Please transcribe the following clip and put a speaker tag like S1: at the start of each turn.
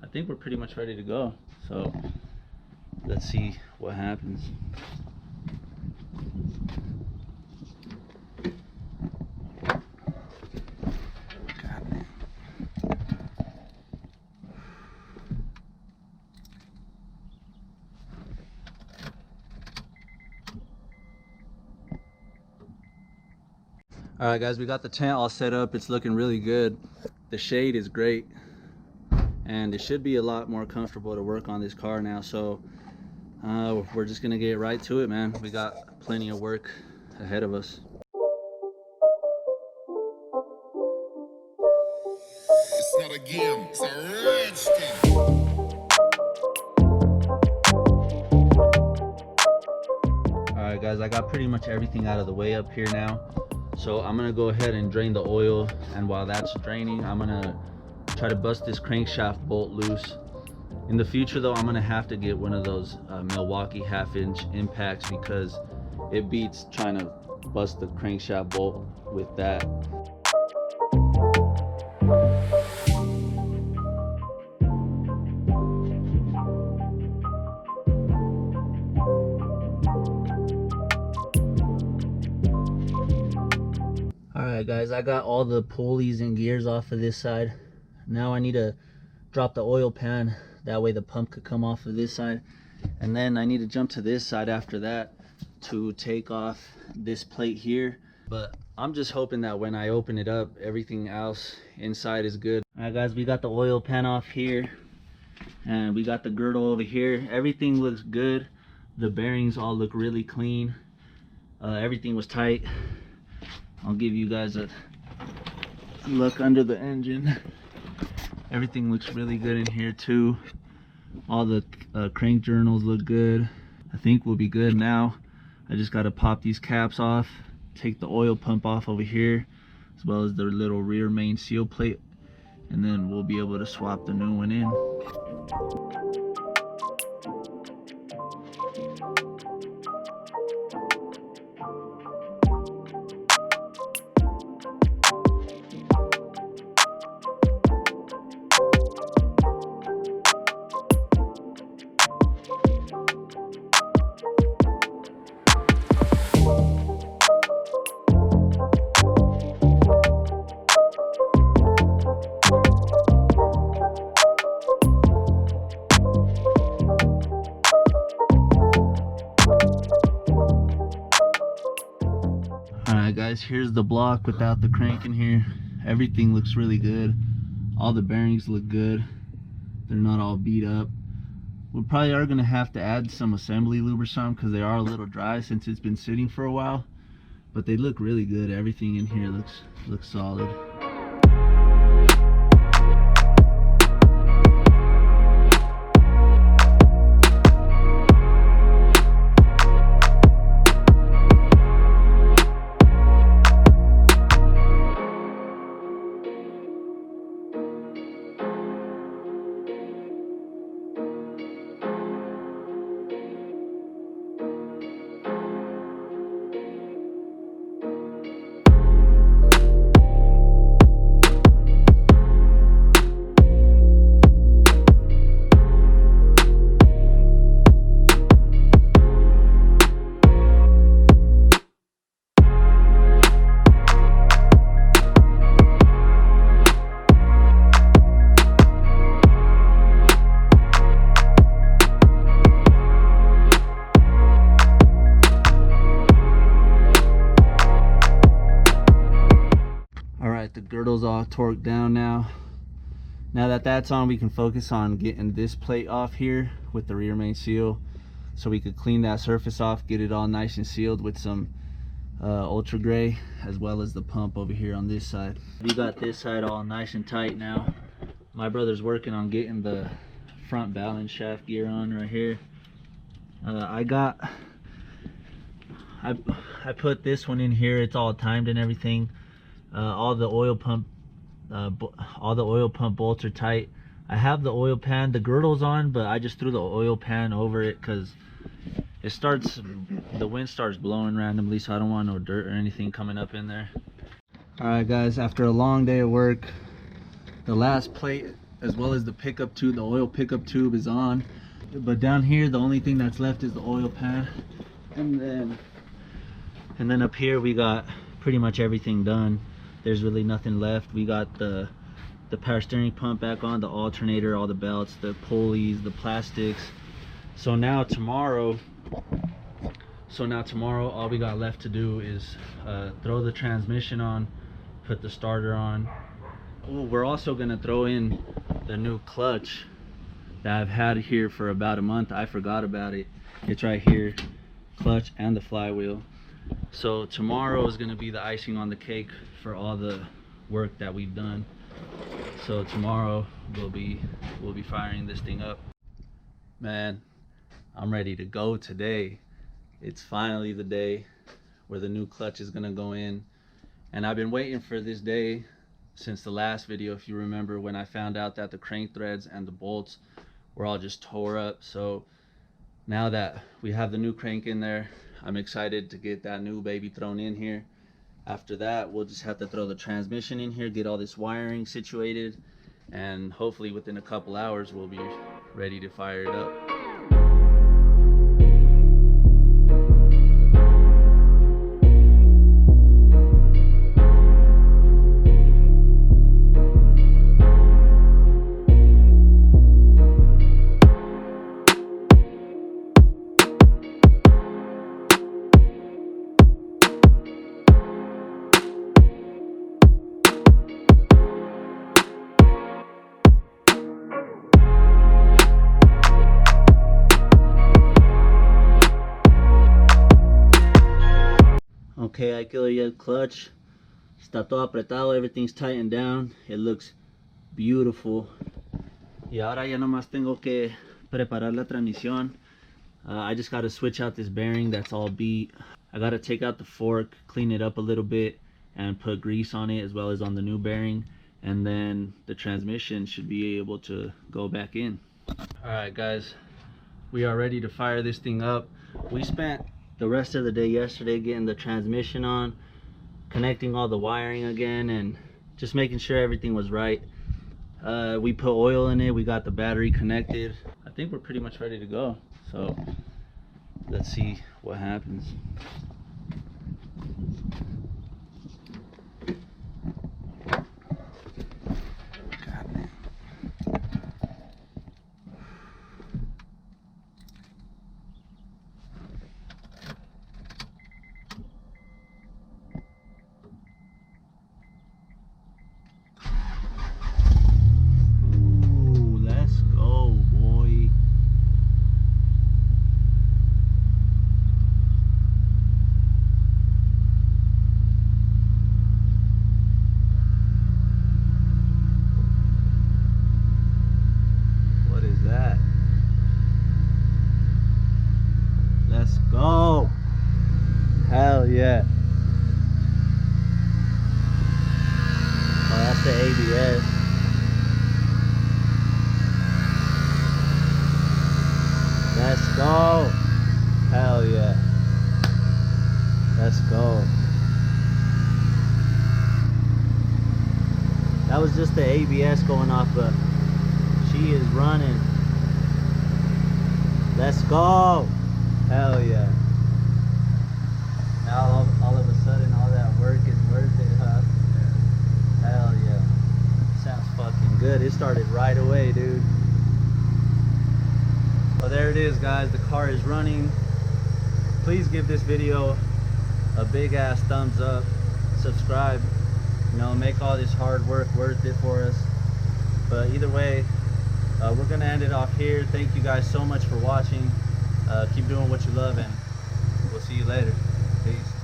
S1: I think we're pretty much ready to go. So let's see what happens. All right, guys, we got the tent all set up. It's looking really good. The shade is great, and it should be a lot more comfortable to work on this car now. So we're just gonna get right to it, man. We got plenty of work ahead of us.
S2: It's not a game, it's a rich thing.
S1: All right, guys, I got pretty much everything out of the way up here now. So I'm gonna go ahead and drain the oil, and while that's draining, I'm gonna try to bust this crankshaft bolt loose. In the future though, I'm gonna have to get one of those Milwaukee 1/2-inch impacts, because it beats trying to bust the crankshaft bolt with that. Alright guys, I got all the pulleys and gears off of this side. Now I need to drop the oil pan, that way the pump could come off of this side. And then I need to jump to this side after that to take off this plate here. But I'm just hoping that when I open it up, everything else inside is good. Alright guys, we got the oil pan off here, and we got the girdle over here. Everything looks good. The bearings all look really clean. Everything was tight. I'll give you guys a look under the engine. Everything looks really good in here too. All the crank journals look good. I think we'll be good now. I just got to pop these caps off, take the oil pump off over here, as well as the little rear main seal plate, and then we'll be able to swap the new one in. Alright guys, here's the block without the crank in here. Everything looks really good. All the bearings look good. They're not all beat up. We probably are going to have to add some assembly lube or something, because they are a little dry since it's been sitting for a while. But they look really good. Everything in here looks solid. The girdle's all torqued down now. Now that that's on, we can focus on getting this plate off here with the rear main seal, so we could clean that surface off, get it all nice and sealed with some ultra gray, as well as the pump over here on this side. We got this side all nice and tight now. My brother's working on getting the front balance shaft gear on right here. I put this one in here. It's all timed and everything. All the oil pump bolts are tight. I have the oil pan, the girdle's on, but I just threw the oil pan over it because the wind starts blowing randomly, so I don't want no dirt or anything coming up in there. All right guys, after a long day of work, the last plate as well as the pickup tube. The oil pickup tube is on, but down here the only thing that's left is the oil pan. And then up here we got pretty much everything done. There's really nothing left. We got the power steering pump back on, the alternator, all the belts, the pulleys, the plastics. So now tomorrow all we got left to do is throw the transmission on, put the starter on. Oh, we're also gonna throw in the new clutch that I've had here for about a month. I forgot about it. It's right here, clutch and the flywheel. So tomorrow is gonna be the icing on the cake for all the work that we've done. So tomorrow we'll be firing this thing up. Man, I'm ready to go today. It's finally the day where the new clutch is gonna go in, and I've been waiting for this day since the last video, if you remember, when I found out that the crank threads and the bolts were all just tore up. So now that we have the new crank in there, I'm excited to get that new baby thrown in here. After that, we'll just have to throw the transmission in here, get all this wiring situated, and hopefully within a couple hours we'll be ready to fire it up. Okay, hay que oír el clutch. Está todo apretado, everything's tightened down. It looks beautiful. Y ahora ya nomás tengo que preparar la transmisión. I just got to switch out this bearing that's all beat. I got to take out the fork, clean it up a little bit, and put grease on it as well as on the new bearing. And then the transmission should be able to go back in. Alright guys, we are ready to fire this thing up. We spent the rest of the day yesterday getting the transmission on, connecting all the wiring again, and just making sure everything was right. We put oil in it, we got the battery connected. I think we're pretty much ready to go. So let's see what happens. Go! Hell yeah! Oh, that's the ABS. Let's go! Hell yeah! Let's go! That was just the ABS going off, but she is running. Let's go! Hell yeah. Now all of a sudden all that work is worth it, huh? Yeah. Hell yeah. Sounds fucking good. It started right away, dude. Well, there it is, guys. The car is running. Please give this video a big ass thumbs up. Subscribe. You know, make all this hard work worth it for us. But either way, we're gonna end it off here. Thank you guys so much for watching. Keep doing what you love, and we'll see you later. Peace.